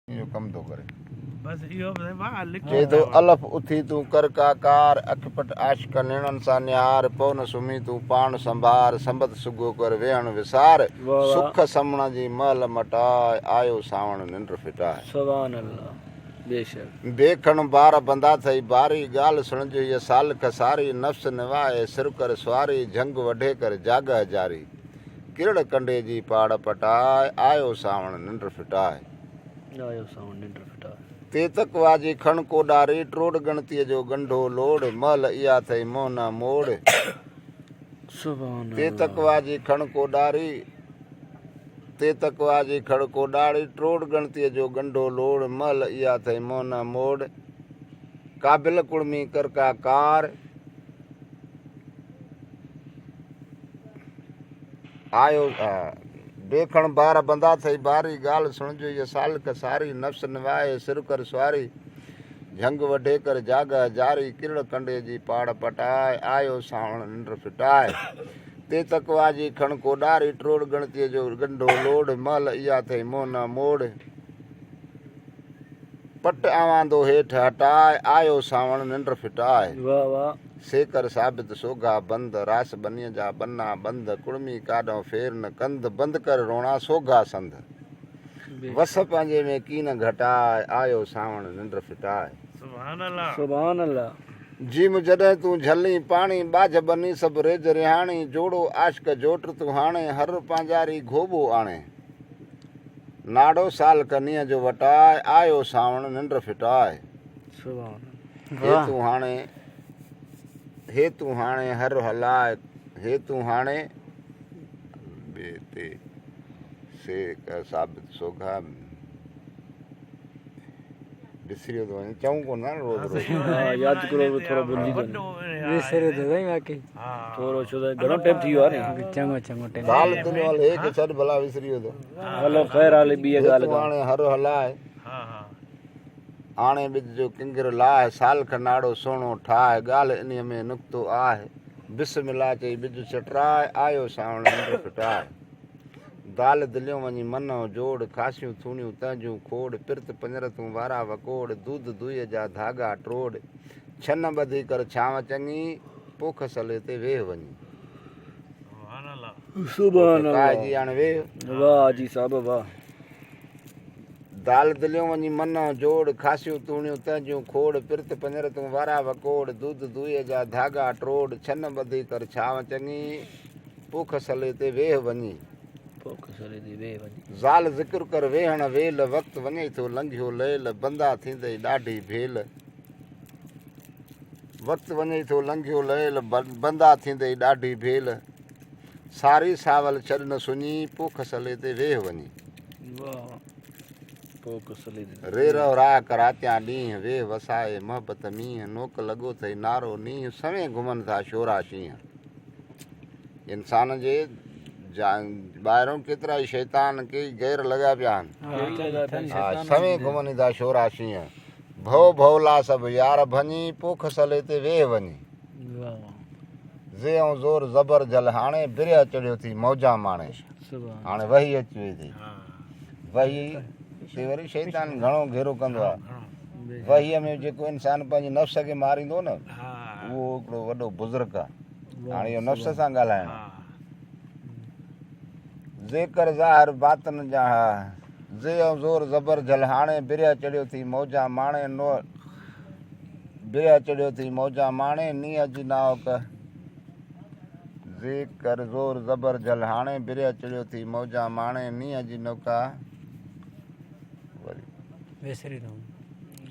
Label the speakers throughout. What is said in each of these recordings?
Speaker 1: यो कम तो करे
Speaker 2: बस इहो वाह लिख
Speaker 1: चे तो अलफ उथी तू कर काकार अखपट आशिक नेणन सा न्यार पवन सुमी तू पाण संभार संबत सुगो कर वेहण विसार सुख समण जी महल मटाए आयो सावण निंड फिटाए
Speaker 3: सुभान अल्लाह बेशक
Speaker 1: देखण बार बंदा थई बारी गाल सुण जो ये साल कसारी नफ्स निवाए सिर कर स्वारी जंग वढे कर जागा जारी किरड़ कंडे जी पाड़ पटाए आयो सावण निंड फिटाए
Speaker 3: आयो सावण निंड फिटाए
Speaker 1: तेतक वाजी खण को डारी ट्रोड गणतीअ जो गंढो लोड महल इहा थई मोहना मोड़
Speaker 3: सुभान
Speaker 1: तेतक वाजी खण को डारी तेतक वाजी खण को डारी ट्रोड गणतीअ जो गंढो लोड महल इहा थई मोहना मोड़ काबिल कुड़मी कर का कार आयो देखण बार बंदा थई बारी गाल सुण जो ये साल कसारी नफ्स निवाए सिर कर स्वारी झंग वढे कर जागा जारी किरड़ कंडे जी पाड़ पटाए आयो सावण निंड फिटाए ते तकवा जी खण को डारी ट्रोड़ गणतीअ जो गंढो लोड महल इहा थई मोहना मोड़ पट आवांदो हेठ हटाए आयो सावण निंड फिटाए
Speaker 3: वाह वाह
Speaker 1: सेकर साबित सोगा बंद रास बनिय जा बन्ना बंद कुड़मी काडो फेर न कंध बंद कर रोणा सोगा संध वस पंहिंजे में कीन घटाए आयो सावण निंड फिटाए
Speaker 3: सुभान अल्लाह
Speaker 1: जिम जॾहिं तूं झली पाणी बाझ बनी सभु रेज रिहाणी जोड़ो आशिक जोट तूं हाणे हर पंहिंजारी घोबो आणे नाड़ो साल कनीअ जो वटाए आयो सावण निंड फिटाए
Speaker 3: सुभान
Speaker 1: हे तूं हाणे हर हलाए हे तूं हाणे बेते से साबित सोगा बिसरियो तो वञे चऊं कोन था रोज़ रोज़
Speaker 3: याद करो थोरो भुलिजी वञो
Speaker 4: विसरे तो वई बाक़ी
Speaker 3: थोरो छो त घणो टाइम थी वियो आहे न
Speaker 4: चङो चङो टाइम
Speaker 1: गाल दुनिया हल हे के छॾ भला विसरियो तो
Speaker 3: हलो ख़ैर हाले ॿी
Speaker 1: हे
Speaker 3: ॻाल्हि
Speaker 1: तूं हाणे हर हलाए आणे बिज जो किंगर लाहे साल खनाड़ो सोणो ठाहे ॻाल्हि इन्हीअ में नुक़्तो आहे बिस्मिल्लाह चई बिज चटराए आयो सावण निंड फिटाए दाल दिलियो वञी मन जोड़ खासियूं थूणियूं तंहिंजूं खोड़ पिरत पंजर तूं वारा वकोड़ दूध दुईअ जा धागा ट्रोड़ छन ॿधी कर छांव चङी पोख सले ते वेह वञी
Speaker 3: सुभान
Speaker 1: काए जी हाणे वेह
Speaker 3: वाह जी साहब वाह
Speaker 1: दाल दिलियो वञी मन जोड़ खासियूं तूणियूं तंहिंजूं खोड़ पिरत पंजर तूं वारा वकोड़ दूध दुईअ जा धागा ट्रोड़ छन ॿधी कर छांव चङी पोख सले ते वेह वञी ज़ाल ज़िक्र कर वेहण वेल वक़्तु वञे थो लंघियो लयल बंदा थींदई ॾाढी भेल वक़्तु वञे थो लंघियो लयल बंदा थींदई ॾाढी भेल सारी सावल छॾ न सुञी पोख सले ते वेह वञी रे रहो राह करात्या ॾींहं वेह वसाए मोहबत मींहं नोक लॻो अथई नारो नींहं सवें घुमनि था शोरा शींहं इंसान जे ॿाहिरों केतिरा ई शैतान के गैर लॻा पिया आहिनि हा सवें घुमनि था शोरा शींहं भव भवला सभु यार भञी पोख सले ते वेह वञी ज़े ऐं ज़ोर ज़बर जल हाणे बिरह चढ़ियो थी मौजा माणे हाणे वही अची वई थी वही ते वरी शैतान घणो घेरो कंदो आहे वहीअ में जेको इंसान पंहिंजी नफ़्स खे मारींदो न उहो हिकिड़ो वॾो बुज़ुर्ग आहे हाणे इहो नफ़्स सां ॻाल्हाइणो ज़ेकर ज़ाहिर बातन जा ज़े ऐं ज़ोर ज़बर जल हाणे बिरह चढ़ियो थी मौजा माणे नो बिरह चढ़ियो थी मौजा माणे नीअ जी नावक ज़ेकर ज़ोर ज़बर जल हाणे बिरह चढ़ियो थी मौजा माणे नीअ जी नौका
Speaker 4: विसरी रहूं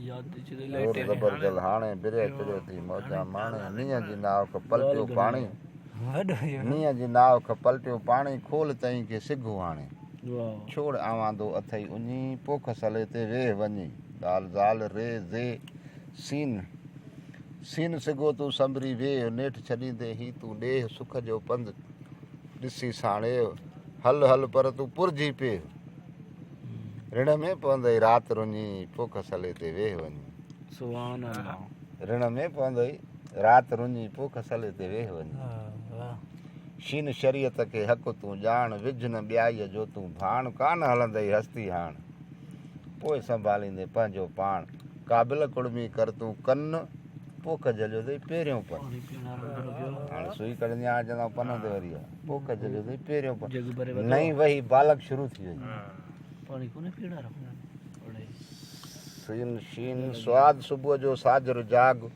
Speaker 1: ज़ोर ज़बर जल हाणे बिरह चढ़ियो थी मौजा माणे नीअ जी नावक पलटियो पाणी नीअ जी नाव ख पलटियो पाणी खोल तई खे सिघो हाणे छोड़ आवांदो अथई उञी पोख सले ते वेह वञी दाल ज़ाल रे ज़े सीन सीन सिघो तूं संभरी वेह नेठि छॾींदे ही तूं ॾेह सुख जो पंधु ॾिसी साणे हल हल पर तूं पुरजी पे ऋण में पवंदई राति रुञी पोख सले ते वेह वञी
Speaker 3: सुभान अल्लाह
Speaker 1: ऋण में पवंदई राति रुञी पोख सले ते वेह वञी शीन शरीयत के हक़ तूं ॼाण विझ न ॿियाईअ जो तूं भाण कान हलंदई हस्ती हाण पोइ संभालींदे पंहिंजो पाण क़ाबिल कुड़मी कर तूं कन पोख जलियो अथई पहिरियों पन हाणे सुई कढंदी हाणे चवंदा पन ते वरी आहे पोख जलियो अथई पहिरियों पन नई वही बालक शुरू थी वई
Speaker 2: पानी कोने पीड़ा रखना
Speaker 1: सीन शीन स्वाद सुबुह जो साजर जाग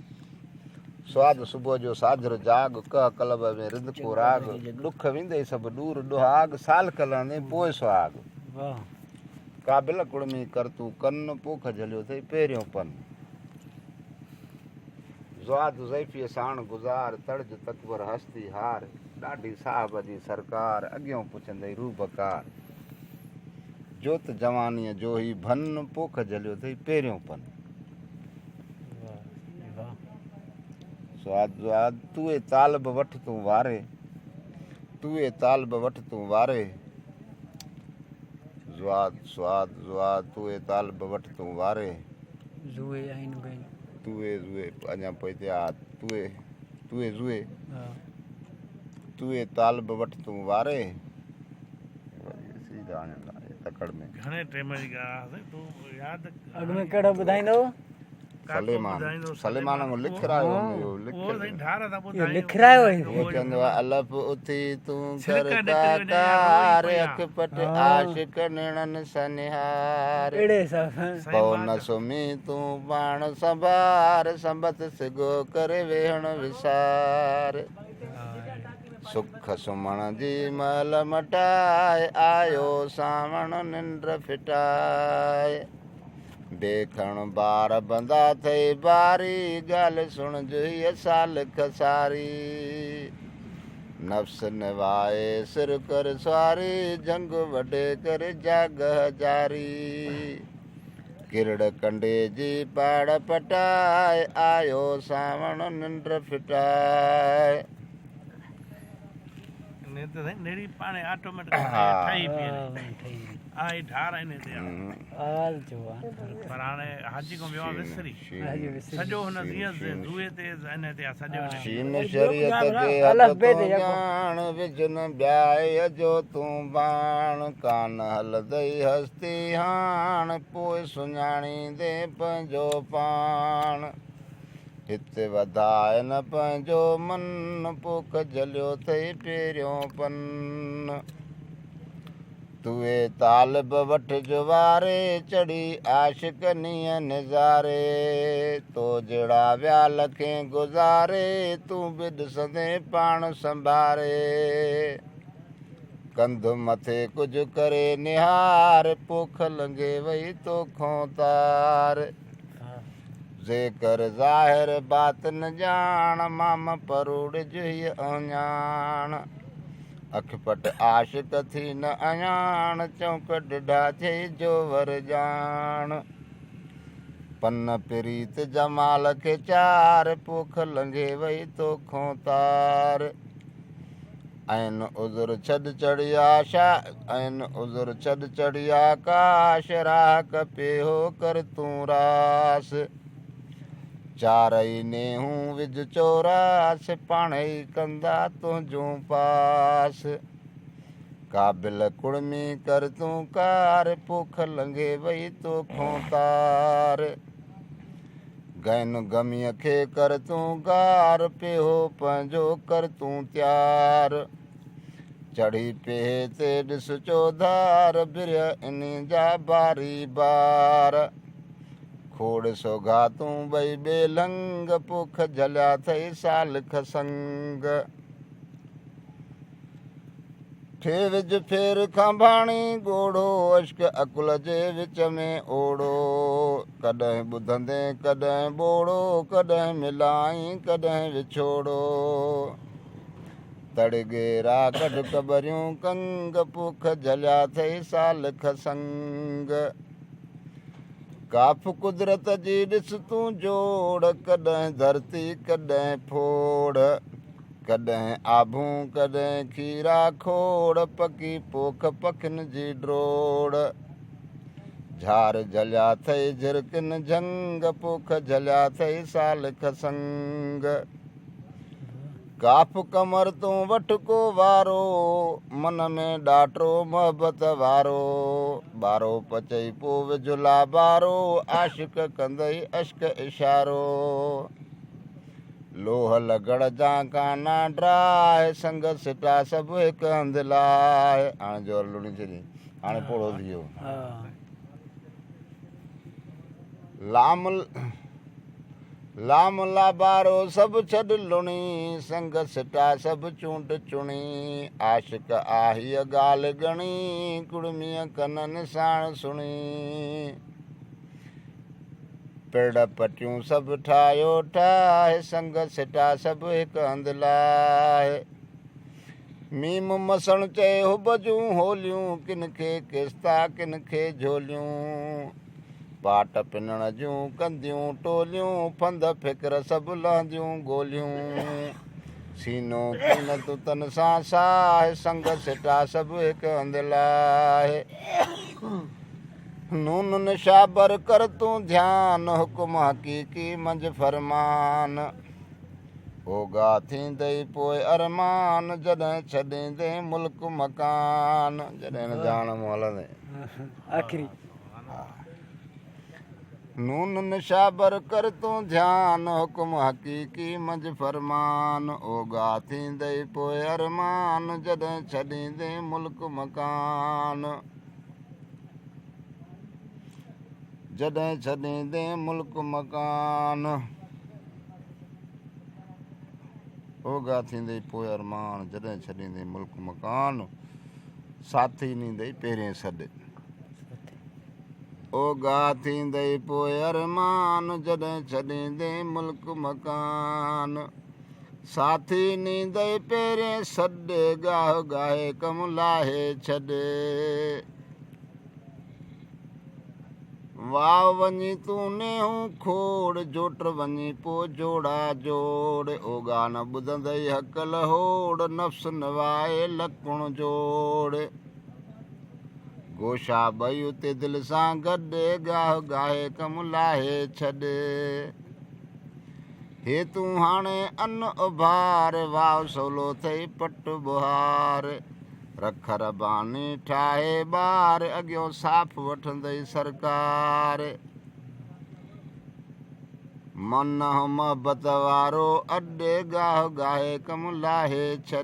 Speaker 1: स्वाद सुबुह जो साजर जाग कह कलब में रिंद को राग ॾुख विंदे सभु दूर ॾुहाग साल कलंदे पोइ सुहाग
Speaker 4: वाह
Speaker 1: क़ाबिल कुड़मी कर तूं कन पोख जलियो अथई पहिरियों पन ज़वाद ज़ैफ़ीअ साण गुज़ार तर्ज तकबर हस्ती हार ॾाढी साहब जी सरकार अॻियों पुछंदई रूबकार जोत जवानीअ जो ही भन पोख जलियो अथई पहिरियों पन
Speaker 4: वाह
Speaker 1: स्वाद स्वाद तूए तालब वठ तूं वारे तूए तालब वठ तूं वारे स्वाद स्वाद स्वाद तूए तालब वठ तूं वारे
Speaker 4: जुए आइन गई
Speaker 1: तूए ज़ुए अञा पोइ हिते आहे तूए ज़ुए
Speaker 4: हां
Speaker 1: तूए तालब वठ तूं वारे सीधा आने तकड़ में
Speaker 2: घणे टाइम जी ॻाल्हि तूं यादि
Speaker 4: अॻ में कहिड़ो ॿुधाईंदो
Speaker 1: सलेमान को लिख रहा है यो लिख
Speaker 2: वो साईं धार था
Speaker 4: इहो
Speaker 2: ॿुधायूं
Speaker 4: लिखरायो आहे
Speaker 1: वो चंदो अलफ उथी तू
Speaker 2: छिलका
Speaker 1: कर
Speaker 2: निकिरी वञे,
Speaker 1: कार
Speaker 2: रोई
Speaker 1: अख पट आशिक निणन सनिहार
Speaker 4: अहिड़े हिसाब सां
Speaker 1: पौ न सुमी तू पाण संभार संबत सिगो करे वेहण विसार सुख सुमण जी मल मटाए आयो सावण निंड फिटाए देखण बार बंदा थई बारी ॻाल्हि सुण जुई साल खसारी नफ्स निवाए सिर कर सवारी जंग वॾे कर जाग जारी किरड़ कंडे जी पाड़ पटाए आयो सावण निंड फिटाए
Speaker 2: ने त साईं नेड़ी पाणे ऑटोमेटिक
Speaker 1: हा।
Speaker 2: ठही पई आई ठार आहिनि हिते
Speaker 4: आवाज़ जो
Speaker 2: पर हाणे हाजी को वियो आहे विसरी
Speaker 4: आहे
Speaker 2: सॼो हुन ज़ीअ ज़ुए ते इन ते आहे सॼो हिन
Speaker 1: शीन शरीयत के
Speaker 4: अलफ
Speaker 1: हथ
Speaker 4: बे
Speaker 1: तूं
Speaker 4: ते यको।
Speaker 1: ॼाण विजन ॿियाए जो तूं बाण कान हलंदई हस्ती हाण पोइ सुञाणींदे पंहिंजो पाण हिते वधाए न पंहिंजो मन पोख जलियो अथई पहिरियों पन तूए तालब वठ जवारे चढ़ी आशिकनीअ निज़ारे तो जहिड़ा वियाल खे गुज़ारे तूं बि ॾिसंदे पाण संभारे कंध मथे कुझु करे निहार पोख लंघे वई तोखों तार जेकर ज़ाहिर बात न ॼाण माम परोड़ जुई अञाण अख पट आशिक थी न अञाण चौंक ॾिढा थिए जो वर ॼाण पन प्रीत जमाल खे चार पोख लंघे वई तोखों तार ऐन उज़ुर छॾ चढ़िया ऐन उज़ुर छॾ चढ़िया काश राह कपे हो कर तूं रास चारई नेहूं विझ चौरास पाण ई कंदा तुंहिंजूं पास क़ाबिल कुड़मी कर तूं कार पोख लंघे वई तोखों तार गैन गमीअ खे कर तूं गार पियो पंहिंजो कर तूं तयार चढ़ी पिए ते ॾिस चौधार बिर इन जा बारी बार खोड़ सोगा तूं ॿई ॿेलंग पोख जलिया अथई साल खसंग थे विझ फेर खंभाणी ॻोढ़ो अश्क अकुल जे विच में ओढ़ो कॾहिं ॿुधंदे कॾहिं ॿोड़ो कॾहिं मिलाई कॾहिं विछोड़ो तड़गेरा कढ कबरियूं कंग पोख जलिया अथई साल खसंग काफ कुदरत जी ॾिस तूं जोड़ कॾहिं धरती कॾहिं फोड़ कॾहिं आभूं कॾहिं खीरा खोड़ पकी पोख पखिन जी ड्रोड़ झार जलिया अथई झिरकिन झंग पोख जलिया अथई साल खसंग काफ कमर तूं वठ को वारो मन में ॾाठो मोहबत वारो बारो पचई पो विझुला बारो आशिक कंदई अश्क इशारो लोह लगड़ जा काना ड्राए संग सिटा सभु हिकु हंधि लाइ हाणे जोर लुणी छॾी हाणे पोड़ो थी वियो
Speaker 4: हा
Speaker 1: लाम लाबारो सभु छॾ लुणी संग सिटा सभु चूंड चुणी आशिक आहीअ ॻाल्हि घणी कुड़मीअ कननि साण सुणी पिड़ पटियूं सभु ठाहियो ठाहे संग सिटा सभु हिकु हंधि लाइ मीम मसण चए हुब जूं होलियूं किन खे किस्ता किन खे झोलियूं पाट पिनण जूं कंदियूं टोलियूं फंद फिक्र सभु लहंदियूं गोलियूं सीनो कीन तूं तन सां साहे संग सिटा सभु हिकु हंधि लाइ नून निशाबर कर तूं ध्यान हुकुम हक़ीक़ी मंझि फरमान होगा थींदई पोइ अरमान जॾहिं छॾींदे मुल्क मकान जॾहिं न जान मूं हलंदे
Speaker 4: आख़िरी
Speaker 1: नून निशाबर कर तूं ध्यान हुकुम हक़ीक़ी मंझि फरमान होगा थींदई पोइ अरमान जॾहिं छॾींदे मुल्क मकान जॾहिं छॾींदे मुल्क मकान होगा थींदई पोइ अरमान जॾहिं छॾींदे मुल्क मकान साथी नींदई पहिरें सॾ ओगा थींदई पोइ अरमान जॾहिं छॾींदे मुल्क मकान साथी नींदई पहिरें सॾ गाह गाहे कम लाहे छॾ वाह वञी तूं नेहूं खोड़ जोट वञी पोइ जोड़ा जोड़ ओगा न ॿुधंदई हक़ लहोड़ नफ़्स नवाए लकुण जोड़ गोशा ॿई उते दिलि सां गॾु गाह गाहे कम लाहे छॾ हे तूं हाणे अन उभार वाह सवलो अथई पट बुहार रख रबानी ठाहे ॿार अॻियों साफ़ वठंदई सरकार मन मोहबत वारो अॾे गाह गाहे कम लाहे छॾ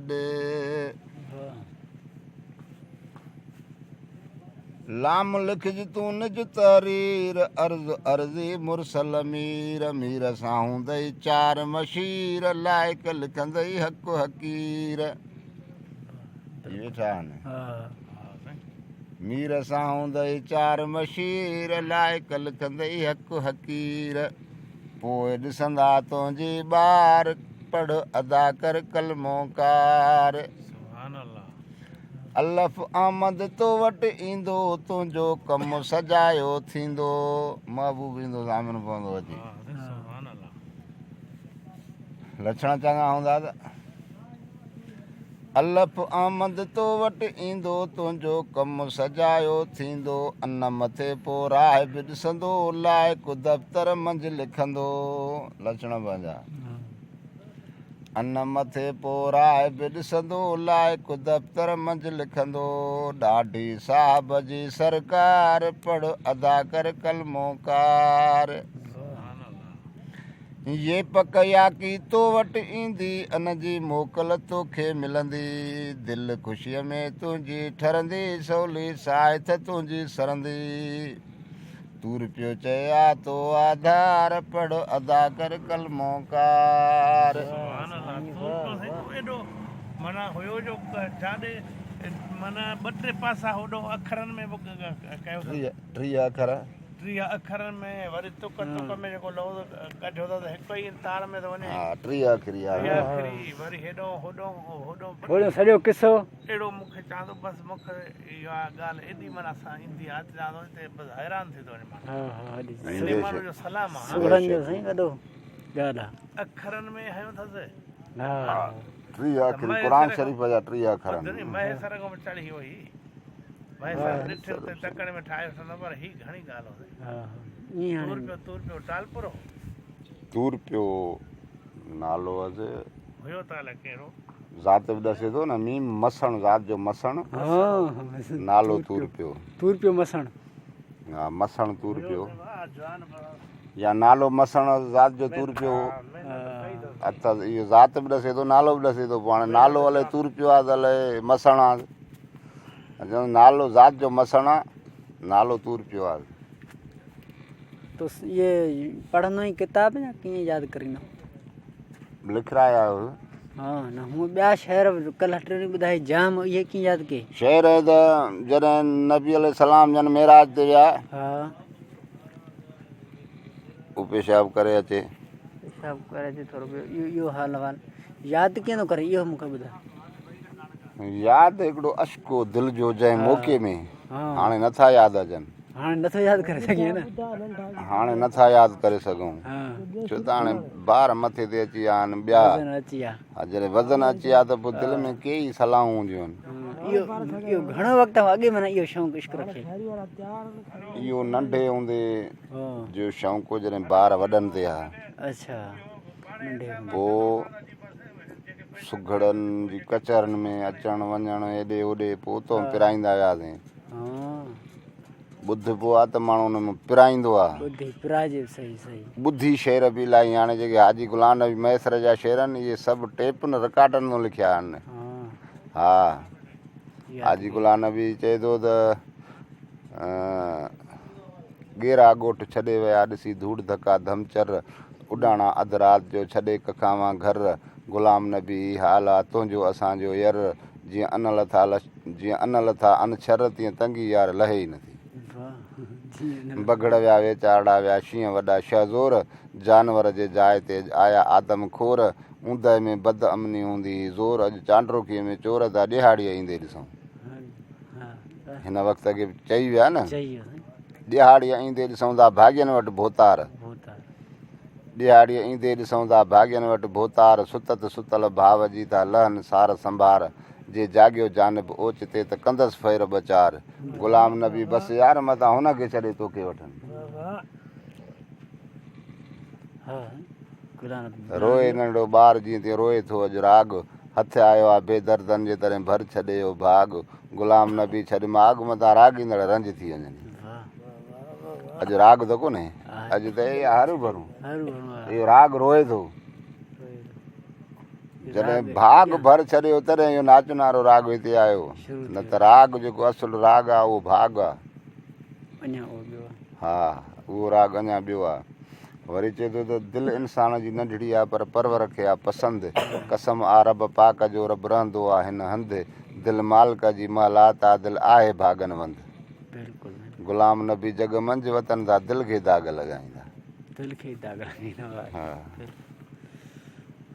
Speaker 1: लाम लिखज तूं निज तहरीर अर्ज़ अर्ज़ी मुरसल मीर मीर सां हूंदई चार मशीर लाइक लिखंदई हक़ हकीर वेठा आहिनि
Speaker 4: हा
Speaker 1: मीर सां हूंदई चार मशीर लाइक लिखंदई हक़ हकीर पोइ ॾिसंदा तुंहिंजी ॿार पढ़ अदा कर कलमो कार
Speaker 2: सुभान अल्लाह
Speaker 1: अलफ आमद तो वटि ईंदो तुंहिंजो कमु सजायो थींदो महबूब ईंदो सामने पवंदो अची
Speaker 2: सुभान अल्लाह
Speaker 1: लक्षण चङा हूंदा त अलफ आमद तो वटि ईंदो तुंहिंजो कमु सजायो थींदो अन मथे पोइ राह बि ॾिसंदो लाइक़ दफ़्तर मंझि लिखंदो लक्षण पंहिंजा अन मथे पोइ राह बि ॾिसंदो लाइक़ दफ़्तर मंझि लिखंदो ॾाढी साहब जी सरकार पढ़ अदा कर कलमो कार ये पक याकी तो वटि ईंदी अन जी मोकल तोखे मिलंदी दिलि ख़ुशीअ में तुंहिंजी ठरंदी सवली साहित तुंहिंजी सरंदी तूर पियो चया तो आधार पढ़ अदा कर कलमो कार
Speaker 2: सुभान अल्लाह एॾो माना हुयो जो जाॾे माना ॿ टे पासा होॾो अखरनि में बि कयो
Speaker 1: टीह अखर
Speaker 2: 30 अखरनि में वरी तुक में जेको लफ़्ज़ कढियो त हिकु ई तार में थो वञे
Speaker 1: हा 30 अखरी आहे
Speaker 2: आख़िरी वरी हेॾो होॾो
Speaker 4: थोरो सॼो किसो
Speaker 2: अहिड़ो मूंखे चवां थो बसि मूंखे इहा ॻाल्हि एॾी माना सां ईंदी आहे चवां थो हिते बसि हैरान थी थो वञे माण्हू
Speaker 4: हा हा ॾिस
Speaker 2: सिंधी माण्हू जो सलाम आहे
Speaker 4: सुगड़नि जो साईं वॾो ॻाल्हि आहे
Speaker 2: अखरनि में हयो अथसि
Speaker 4: हा
Speaker 1: 30 अखरी क़ुरान शरीफ़ जा 30 अखर
Speaker 2: जॾहिं महे सरग में चढ़ी हुई महे सर ॾिठे उते तकड़े में ठाहे वठंदो पर ही घणी ॻाल्हि हुई
Speaker 4: हा ईअं
Speaker 2: तूर पियो टालपुरो
Speaker 1: तूर पियो नालो हुअसि
Speaker 2: हुयो ताल कहिड़ो
Speaker 1: ज़ात बि ॾसे थो न मीम मसण ज़ात जो मसण
Speaker 4: हाँ
Speaker 1: नालो तूर पियो
Speaker 4: तूर पियो मसण
Speaker 1: हा मसण तूर पियो
Speaker 2: जवान
Speaker 1: या नालो मसण ज़ात जो तूर पियो अच्छा इहो ज़ात बि ॾसे थो नालो बि ॾसे थो पोइ हाणे नालो अलाए तूर पियो आहे त अलाए मसण आहे अच्छा नालो ज़ात जो मसण आहे नालो तूर पियो आहे
Speaker 4: तो ये पढ़ंदो ई किताब या कीअं यादि करींदो
Speaker 1: लिखराया आहियो
Speaker 4: हाँ न हूअं ॿिया शहर कल्ह टे ॿुधाई जाम इहे कीअं यादि कई
Speaker 1: शहर त जॾहिं नबी अल सलाम जन मेराज ते विया
Speaker 4: हा
Speaker 1: उहो पेशाब करे अचे
Speaker 4: पेशाब करे अचे थोरो इहो हाल वाल यादि कीअं थो करे इहो मूंखे ॿुधाए
Speaker 1: यादि हिकिड़ो अशको दिलि जो जंहिं मौक़े में
Speaker 4: हा
Speaker 1: हाणे नथा यादि अचनि
Speaker 4: हाणे नथो यादि करे सघे न
Speaker 1: हाणे नथा यादि करे सघूं
Speaker 4: हा
Speaker 1: छो त हाणे ॿार मथे ते अची विया आहिनि ॿिया
Speaker 4: वज़न अची विया
Speaker 1: हा जॾहिं वज़न अची विया त पोइ दिलि में कई सलाहूं हूंदियूं आहिनि
Speaker 4: इहो घणो वक़्तु अॻे माना इहो शौक़ु इश्क रखे
Speaker 1: इहो नंढे हूंदे
Speaker 4: हा
Speaker 1: जो शौक़ु जॾहिं ॿार वॾनि ते आहे
Speaker 4: अच्छा नंढे हूंदे
Speaker 1: पोइ सुघड़नि जी कचरनि में अचणु वञणु हेॾे होॾे पोइ उतो पिराईंदा वियासीं
Speaker 4: हा
Speaker 1: ॿुध पोइ आहे त माण्हू हुन में पिराईंदो आहे
Speaker 4: ॿुधी पिराइजे सही सही
Speaker 1: ॿुधी शेर बि इलाही हाणे जेके हाजी गुलाम नबी मैसर जा शेर आहिनि इहे सभु टेपनि रिकार्डनि में लिखिया आहिनि
Speaker 4: हा
Speaker 1: हा हाजी गुलाम नबी चए थो त गेरा ॻोठ छॾे विया ॾिसी धूड़ धका धमचर उॾाणा अधु राति जो छॾे कखावां घर गुलाम नबी हाल आहे तुंहिंजो असांजो यर जीअं अन लथा अन छर तीअं तंगी यार लहे ई नथी बगड़ विया वेचाड़ा विया शींहं वॾा शहज़ोर जानवर जे जाइ ते आया आदम खोर ऊंदहि में बद अमनी हूंदी ज़ोर अॼु चांड्रोकीअ में चोर था ॾिहाड़ीअ ईंदे ॾिसूं हिन वक़्तु अॻे चई विया न ॾिहाड़ीअ ईंदे ॾिसूं था भाॻियनि वटि भोतार ॾिहाड़ीअ ईंदे ॾिसूं था भाॻियनि वटि भोतार सुतत सुतल भाव जी था लहनि सार संभार जे जाॻियो जानब ओचिते त कंदसि फेर ॿचार गुलाम नबी बसि यार मथां हुनखे छॾे तोखे वठनि रोए नंढो ॿार जीअं तीअं रोए थो अॼु राग हथ आयो आहे बेदर्दनि जे तरह भर छॾे हो भाग गुलाम नबी छॾ माग मथां राग ईंदड़ रंज थी वञनि अॼु राग त कोन्हे अॼु त हरू भरूं इहो राग रोए थो जॾहिं भाग भर छॾियो तॾहिं इहो नाचनारो राग हिते आयो न त राग जेको असुलु राग आहे उहो भाग आहे हा उहो राग अञा ॿियो आहे वरी चए थो त दिलि इंसान जी नंढड़ी आहे पर परवर खे आहे पसंदि कसम आहे रब पाक जो रब रहंदो आहे हिन हंधि दिलि मालिक जी महलात आहे दिलि आहे भागन वंद गुलाम नबी जग मंझि वतन था दिलि खे दाग़ लॻाईंदा हा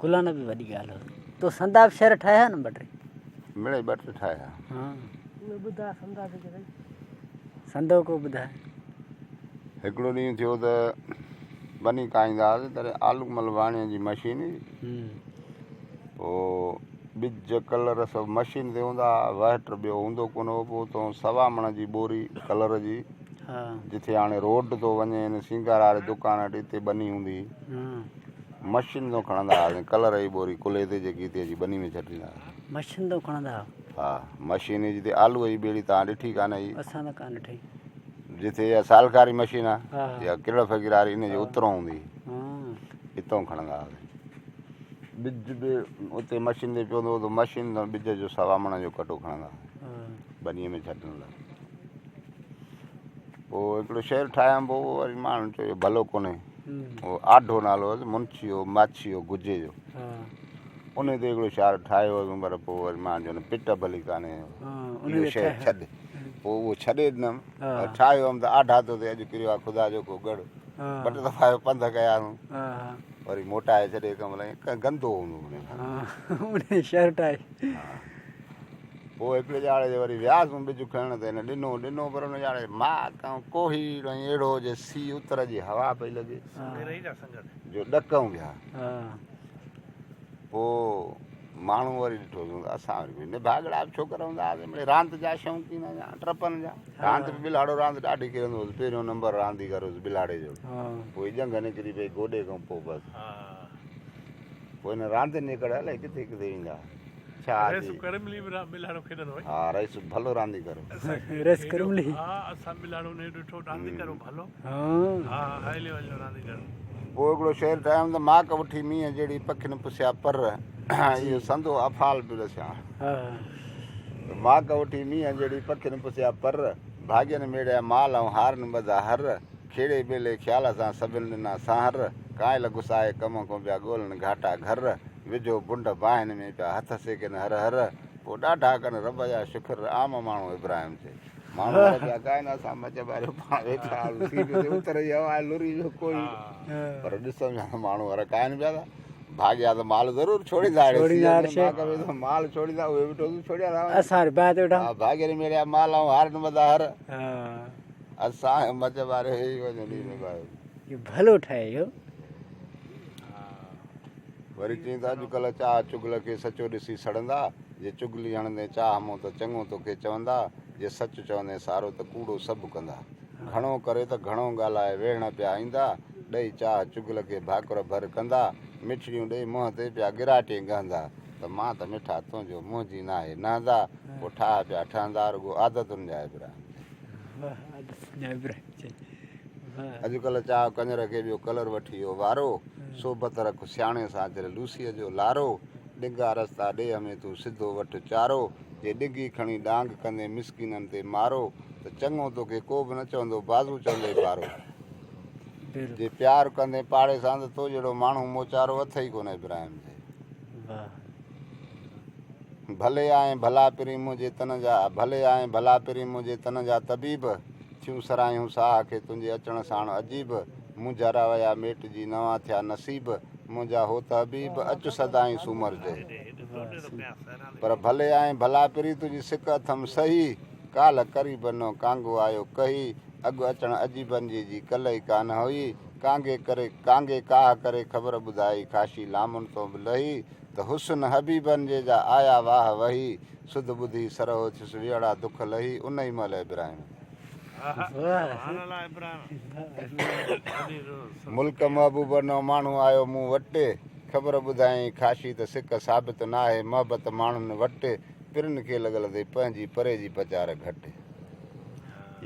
Speaker 4: गुलाम नबी वॾी ॻाल्हि हो तो संदाब शहर ठाहिया न ॿ टे
Speaker 1: मिड़े ॿ टे ठाहिया
Speaker 4: संदो को ॿुधाए
Speaker 1: हिकिड़ो ॾींहुं थियो त बनी काईंदा हुआसीं तॾहिं आलू मलवाणीअ जी मशीन पोइ ॿिज कलर सभु मशीन ते हूंदा वहट ॿियो हूंदो कोन हो पोइ तो 1.25 मण जी बोरी कलर जी जिथे हाणे रोड थो वञे हिन सिंगार वारे दुकान वटि हिते बनी हूंदी मशीन तो खणंदा हुआसीं कलर जी बोरी कुल्हे ते जेकी हिते अची बनी में छॾींदा हुआसीं
Speaker 4: मशीन तो खणंदा
Speaker 1: हा मशीन जिते आलूअ जी ॿेड़ी तव्हां ॾिठी कान ई
Speaker 4: असां त कान ॾिठी
Speaker 1: जिथे इहा सालकारी मशीन आहे या किरड़ फ़कीर वारी इन जे उतरों हूंदी हितां खणंदा हुआसीं ॿिज बि उते मशीन ते पियो हूंदो त मशीन तां ॿिज जो 1.25 मण जो कटो खणंदा हुआसीं बनीअ में छॾण लाइ पोइ हिकिड़ो शहर ठाहियां पोइ वरी माण्हू चयो भलो कोन्हे उहो आढो नालो हुओ मुंशी हो माछी हो गुजे जो उन ते हिकिड़ो शहर ठाहियो हुअसि पर पोइ वरी मां चयो पिट भली कान्हे इहो शहर छॾ पोइ उहो छॾे ॾिनमि ठाहियो हुअमि त आढा थो थिए अॼु किरियो आहे ख़ुदा जो को गढ़ ॿ टे दफ़ा पंध कयासीं वरी मोटाए छॾे कमु लाइ गंदो हूंदो
Speaker 4: शहर ठाहे
Speaker 1: पोइ हिकिड़े ॼाणे वरी वियासीं ॿिज खणण त हिन ॾिनो पर हुन ॼाणे मां कोही अहिड़ो हुजे सी उतर जी हवा पई लॻे जो ॾकऊं पिया पोइ माण्हू वरी ॾिठो असां वरी भागड़ा छोकिरा हूंदा हुआसीं मिड़े रांदि जा शौक़ीन जा टपनि जा रांदि बि बिलाड़ो रांदि ॾाढी खेॾंदो हुउसि पहिरियों नंबर रांदीगर हुउसि बिलाड़े जो पोइ जंग निकिरी पई गोॾे खां पोइ बसि पोइ हिन रांदि निकिड़ अलाए किथे किथे ईंदा छा
Speaker 2: रेस
Speaker 1: जी?
Speaker 2: करमली मिलाड़ो खेॾंदो आहे
Speaker 1: हा रईस भलो रांदी करो
Speaker 4: रेस करमली
Speaker 2: हा असां मिलाड़ो ने ॾिठो रांदि करो भलो
Speaker 4: हाँ
Speaker 2: हा हाई लेवल जो रांदि करो
Speaker 1: पोइ हिकिड़ो शेर ठाहियमि त माक वठी मींहं जहिड़ी पखियुनि पुसिया पर इहो संदो अफ़ाल पियो ॾसां
Speaker 4: हाँ
Speaker 1: माक वठी मींहं जहिड़ी पखियुनि पुसिया पर भाॻियुनि मेड़िया माल ऐं हारनि ॿधा हर खेड़े ॿेले ख़्याल सां सभिनि ॾिना साहर कायल गुसाए कम खां पिया ॻोल्हनि घाटा घर विझो बुंड बाहिनि में पिया हथ सेकनि हर हर पोइ ॾाढा कनि रब जा शुक्र आम माण्हू इब्राहिम थे माण्हू पिया ॻाइनि असां मच ॿारियो पाण वेठा उतर जी हवा लुरी जो कोई पर ॾिसो माण्हू हर ॻाइनि पिया था भाॻिया त माल ज़रूरु छोड़ींदा माल छोड़ींदा उहे बि छोड़िया था
Speaker 4: असां बात वेठा
Speaker 1: हा भाॻियुनि मेड़िया माल ऐं हारनि ॿधा हर
Speaker 4: हाँ
Speaker 1: असां मच ॿारियो हे वञो
Speaker 4: ये भलो ठाहे यो
Speaker 1: वरी चई त अॼुकल्ह चाह चुगल खे सचो ॾिसी सड़ंदा जे चुगली हणंदे चाह मूं त चङो तोखे चवंदा जे सच चवंदे सारो त कूड़ो सभु कंदा घणो करे त घणो ॻाल्हाए वेहण पिया ईंदा ॾेई चाह चुगल खे भाकुर भर कंदा मिठड़ियूं ॾेई मुंहं ते पिया गिराटे गहंदा त मां त मिठा तुंहिंजो मुंहं जी नाहे नहंदा पोइ ठाह पिया ठहंदा रुॻो आदतुनि जा अॼुकल्ह चाह कंजर खे ॿियो कलर वठी वियो वारो सोबत रख सियाणे सां अचर लूसीअ जो लारो ॾिघा रस्ता ॾे में तूं सिधो वठि चारो जे ॾिघी खणी डांग कंदे मिसकिननि ते मारो त चङो तोखे को बि न चवंदो बाज़ू चवंदे पारो जे प्यार कंदे पाड़े सां त तो जहिड़ो माण्हू मोचारो अथई कोन इब्राहिम जे भले आए भला पिरी मुंहिंजे तन जा भले आए भला पिरी मुंहिंजे तन जा तबीब थियूं सरायूं साह खे तुंहिंजे अचण साण अजीब मुंहिंजा वया मेट जी नवां थिया नसीब मुंहिंजा हो त हबीब अचु सदाई सूमर जे पर भले आए भला पिरी तुंहिंजी सिक अथमि सही काल करी बनो कांगो आयो कही अॻु अचणु अजीबनि जी कल्ह ई कान हुई कांगे काह करे ख़बर ॿुधाई काशी लामुन तो बि लही त हुसन हबीबनि जे जा आया वाह वही सुध ॿुधी सरहो थियुसि विहड़ा दुख लही उन ई महिल इब्राहिम मुल्क महबूब नो माण्हू आयो मूं वटि ख़बर ॿुधाई खाशी त सिक साबित न आहे मोहबत माण्हुनि वटि पिरनि खे लॻल अथई पंहिंजी परे जी पचार घटि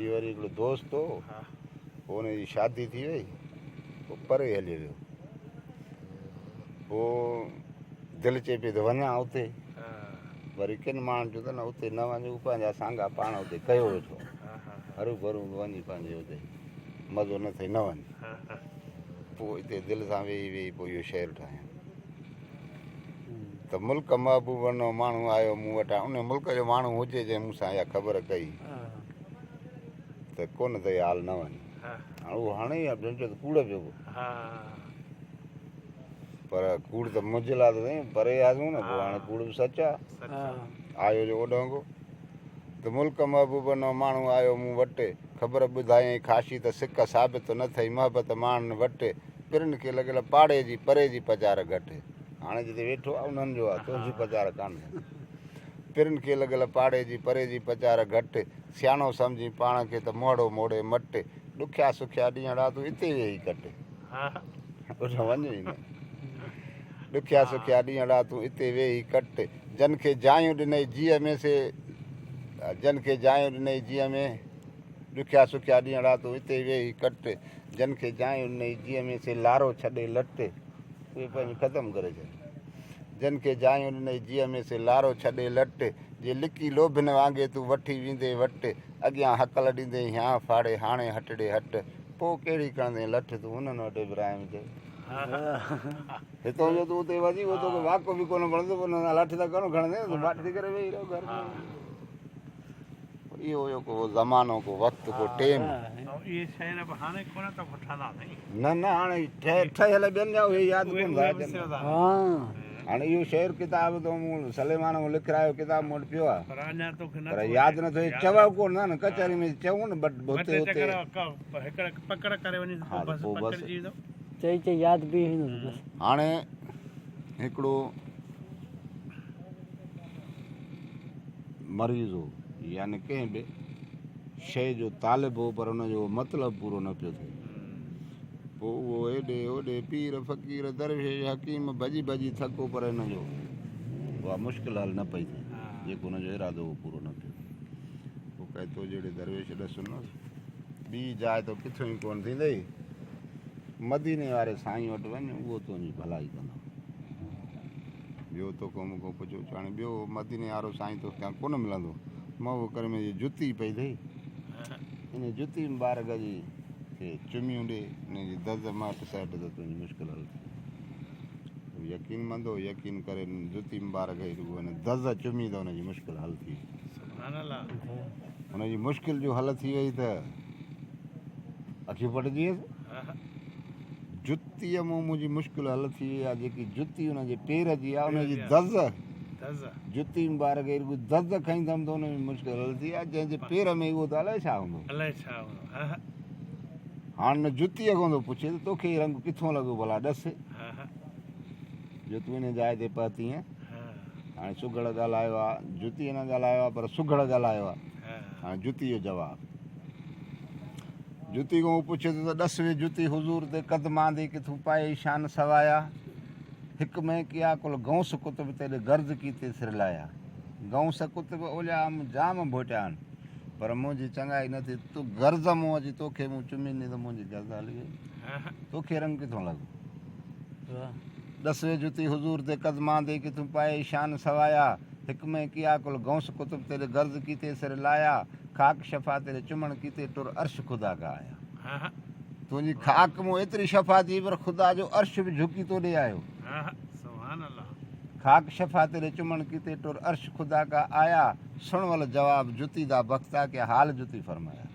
Speaker 1: इहो वरी हिकिड़ो दोस्त हो पोइ हुनजी शादी थी वई पोइ परे हली वियो पोइ दिलि चए पई त वञा उते वरी किन माण्हुनि चयो त न उते न वञूं पंहिंजा सांगा पाण उते कयो वेठो हरू भरू वञी पंहिंजे उते मज़ो न थिए न वञ पोइ हिते दिलि सां वेही वेही पोइ इहो शहरु ठाहियां त मुल्क महबूब नो माण्हू आयो मूं वटां उन मुल्क जो माण्हू हुजे जंहिं मूंसां इहा ख़बर कई त कोन त हाल न वञ हाणे उहो हाणे ई आहे त कूड़ पियो पर कूड़ त मुंहिंजे लाइ त साईं परे आहियूं न पोइ हाणे कूड़ बि सच आहे आयो जो ओॾांगो त मुल्क महबूब नो माण्हू आयो मूं वटि ख़बर ॿुधायईं खाशी त सिक साबित न थई मोहबत माण्हुनि वटि पिरनि खे लॻल पाड़े जी परे जी पचार घटि हाणे जिते वेठो आहे उन्हनि जो आहे तुंहिंजी पचार कान्हे पिरनि खे लॻल पाड़े जी परे जी पचार घटि सियाणो सम्झी पाण खे त मोड़ो मोड़े मट ॾुखिया सुखिया ॾींहं तूं हिते वेही कट वञ ई न ॾुखिया सुखिया ॾींहं तूं हिते वेही कट जन खे जायूं ॾिनई जीअ में से जन खे जायूं ॾिनई जीअ में ॾुखिया सुखिया ॾींहं तूं हिते वेही कट जन खे जायूं ॾिनई जीअ में से लारो छॾे लट उहे पंहिंजी ख़तमु करे छॾ जन खे जायूं ॾिनई जीअ में से लारो छॾे लट जे लिकी लोभिन वांगुरु तूं वठी वेंदे वटि अॻियां हकल ॾींदे हीअं फाड़े हाणे हटड़े हट पोइ कहिड़ी खणंदे लठ तूं उन्हनि वटि इब्राहिम चए हितां जो तूं उते वञी उहो तोखे वाक़ो बि कोन वणंदो पोइ लठ त कोन खणंदे तूं बाटी करे वेही रहो घर में इहो हुयो को ज़मानो को वक़्तु को टेम न न हाणे ठहियल ॿियनि जा उहे यादि कोन था अचनि हाणे इहो शहर किताब तो मूं सलेमान लिखायो किताब मूं वटि पियो आहे पर यादि नथो चवो कोन न कचहरी में चऊं न हुते
Speaker 4: चई यादि बि
Speaker 1: हाणे हिकिड़ो मरीज़ हो यानी कंहिं बि शइ जो तालिब हो पर हुनजो मतिलबु पूरो न पियो थिए पोइ उहो हेॾे होॾे पीर फ़क़ीर दरवेश हकीम भॼी भॼी थको पर हिन जो उहा मुश्किल हल न पई थिए जेको हुनजो इरादो उहो पूरो न थियो पोइ कहे तो जहिड़े दरवेश ॾिस न ॿी जाइ तो किथां ई कोन थींदई मदीने वारे साईं वटि वञ उहो तुंहिंजी भलाई कंदो ॿियो तोखे मूंखे पुछो हाणे ॿियो मदीने वारो साईं तो क्या कोन मिलंदो मां उहो करे मुंहिंजी जुती पई अथई इन जुती मुबारक जी खे चुमियूं ॾे इन जी दज़ माट सैट त तुंहिंजी मुश्किल हल थी यकीन मंदो यकीन करे जुती मुबारक जी रुॻो हिन दज़ चुमी त हुनजी मुश्किल हल थी हुनजी मुश्किल जो हल थी वई त अखियूं पटिजी वियसि जुतीअ मूं मुंहिंजी मुश्किल हल थी वई आहे जेकी जुती हुनजे पेर जी आहे हुनजी दज़ जुती मुबारक जी रुॻो दज़ खईंदमि त हुनजी मुश्किल हल थी आहे जंहिंजे पेर में उहो त अलाए छा हूंदो हाणे न जुतीअ खां थो पुछे त तोखे हीउ रंग किथां लॻो भला ॾस जो तूं इन जाइ ते पहुती आहीं हाणे सुघड़ ॻाल्हायो आहे जुतीअ न ॻाल्हायो आहे पर सुघड़ ॻाल्हायो आहे हाणे जुती जो जवाबु जुती खां पुछे थो त ॾस वे जुती हुज़ूर ते क़दमांदी किथूं पाए शान सवाया हिकु में किया कुल गौस कुतुब तेॾे गर्ज की ते सिरलाया गौस कुतुब ओलिया जाम भोटिया आहिनि पर मुंहिंजी चङाई न थी तूं गर्ज मूं अची तोखे मूं चुमीनी त मुंहिंजी गर्ज हली वई तोखे रंग किथां लॻो ॾस वे जुती हुज़ूर ते क़दमांदी किथूं पाए शान सवाया हिकु में किया कुल गौस कुतुब तेरे गर्ज कीते सिर लाया खाक शफ़ा तेरे चुमण कीते टुर अर्श खुदा का आया तुंहिंजी खाक मूं एतिरी शफ़ा थी पर ख़ुदा जो अर्श बि झुकी तो ॾे आयो खाक शफ़ा तेरे चुमण कीते टुर अर्श खुदा का आया सुण वल जवाब जुती दा बख्ता के हाल जुती फरमाया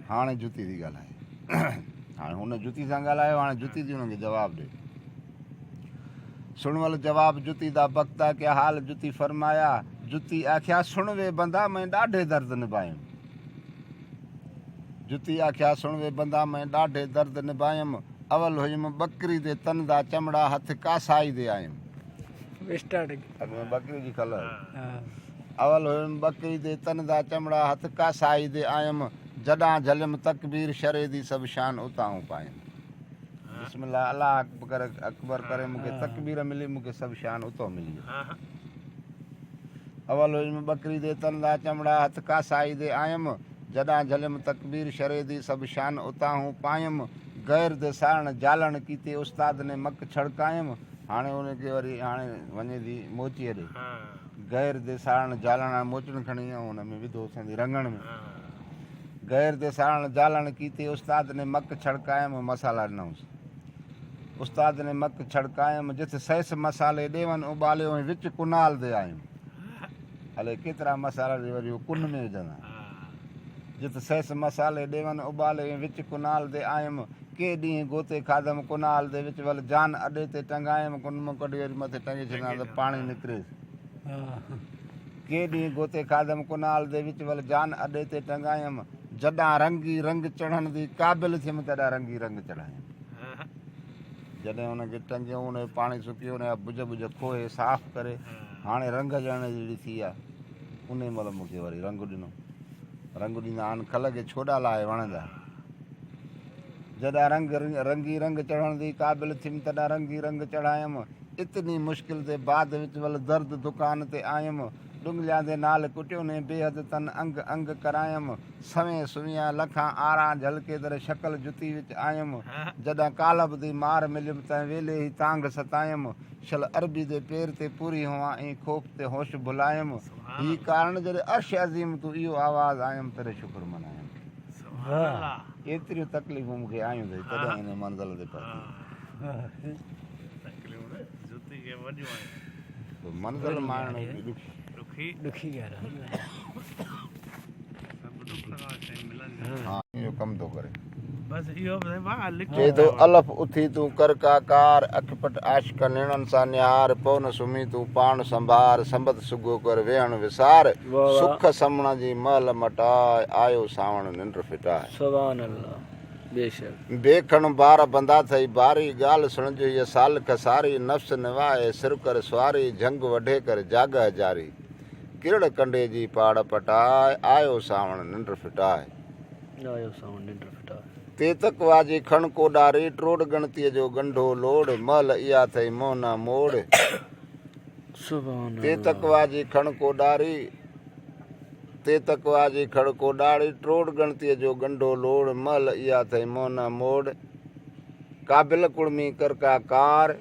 Speaker 1: हाणे जुती थी ॻाल्हाए हाणे हुन जुती सां ॻाल्हायो हाणे जुती थी हुनखे जवाबु ॾे सुण वल जवाब जुती दा बख्ता के हाल जुती फरमाया जुती आख्या सुण वे बंदा मैं ॾाढे दर्द निभायुमि जुती आख्या सुण वे बंदा मैं ॾाढे दर्द निभायुमि अवल हुयुमि बकरी दे तन दा चमड़ा हथ कासाई दे आयुमि बकरी जी खल अवल हुयुमि बकरी दे तन दा चमड़ा हथ कासाई दे आयुमि जॾां झलियमि तकबीर शरे दी सभु शान उतां पायुमि बिस्मिल्लाह अल्लाह अकबर करे मूंखे तकबीर मिली मूंखे सभु शान उतो मिली अवल हुयुमि बकरी दे तन दा चमड़ा हथ कासाई दे आयुमि जॾां झलियमि तकबीर शरे दी सभु शान उतां पायुमि गैर दे सारण जालण कीते उस्ताद ने मक छड़कायुमि हाणे हुनखे वरी हाणे वञे थी मोचीअ ॾे गैर दे सारण जालण मोचण खणी हुन में विधो असांजी रंगण में गैर दे सारण जालण कीते उस्ताद ने मक छड़कायुमि मसाला ॾिनऊंसि उस्ताद ने मक छड़कायुमि जिथे सैस मसाले ॾेवनि उॿालियो ऐं विच कुनाल ते आयुमि हले केतिरा मसाला ॾे वरी कुन में विझंदा जिथे सैस मसाले ॾेवनि उॿाले ऐं विच कुनाल ते आयुमि के ॾींहं गोते खाधमि कुनाल ते विच वल जान अॾे ते टंगायुमि कुन मां कढी वरी मथे टंगे छॾियां त पाणी निकिरेसि के ॾींहं गोते खाधमि कुनाल ते विच वल जान अॾे ते टंगायुमि जॾां रंगी रंग चढ़ण जी क़ाबिल थियुमि तॾहिं रंगी रंग चढ़ायुमि जॾहिं हुनखे टंगियो हुन पाणी सुकियो हुनजा भुज भुज खोए साफ़ करे हाणे रंग ॼण जहिड़ी थी आहे उन महिल मूंखे वरी रंग ॾिनो रंग ॾींदा आहिनि खल खे छोॾा लाहे वणंदा जॾहिं रंगी रंग चढ़ण जी क़ाबिल थियुमि तॾहिं रंगी रंग चढ़ायुमि इतनी मुश्किल ते बाद विच वल दर्द दुकान ते आयुमि डुंगलिया दे नाल कुटियो ने बेहद तन अंग अंग करायुमि सवें सुवियां लखां आरां झलके दर शक्ल जुती विच आयुमि जॾहिं कालब दी मार मिलियुमि तंहिं वेले ई तांग सतायुमि शल अरबी दे पेर ते पूरी हुआ ऐं खोफ ते होश भुलायुमि ही कारण जॾहिं अर्श अज़ीम तूं इहो आवाज़ आयुमि तेरे शुक्र मनायुमि एतिरियूं तकलीफ़ूं मूंखे आयूं अथई तॾहिं हिन मंज़िल ते पहुती मंज़िल माणण
Speaker 4: ॾुखी ॻाल्हि
Speaker 1: हा इहो कमु थो करे
Speaker 2: बस इहो
Speaker 1: चए थो अलफ उथी तूं कर काकार अखपट आशिक निणनि सां निहार पो न सुम्ही तूं पाण संभार संबत सुगो कर वेहण विसार सुख समण जी महल मटाए आयो सावण निंड फिटाए
Speaker 3: सुभान अल्लाह बेशक
Speaker 1: बेखण बार बंदा थई बारी ॻाल्हि सुणिजो हीअ साल खसारी नफ़्स निवाए सिर कर सवारी झंग वढे कर जाॻह जारी किरड़ कंडे जी पाड़ पटाए आयो सावण निंड फिटाए
Speaker 3: आयो सावण निंड फिटाए
Speaker 1: तेतकवाजी खण कोडारी ट्रोड गणतीअ जो गंढो लोड मल इहा अथई मोहना मोड़
Speaker 3: सुभान
Speaker 1: तेतकवाजी खण कोडारी तेतकवाजी खण कोडारी ट्रोड गणतीअ जो गंढो लोड मल इहा अथई मोहना मोड़ काबिल कुड़मी कर का कार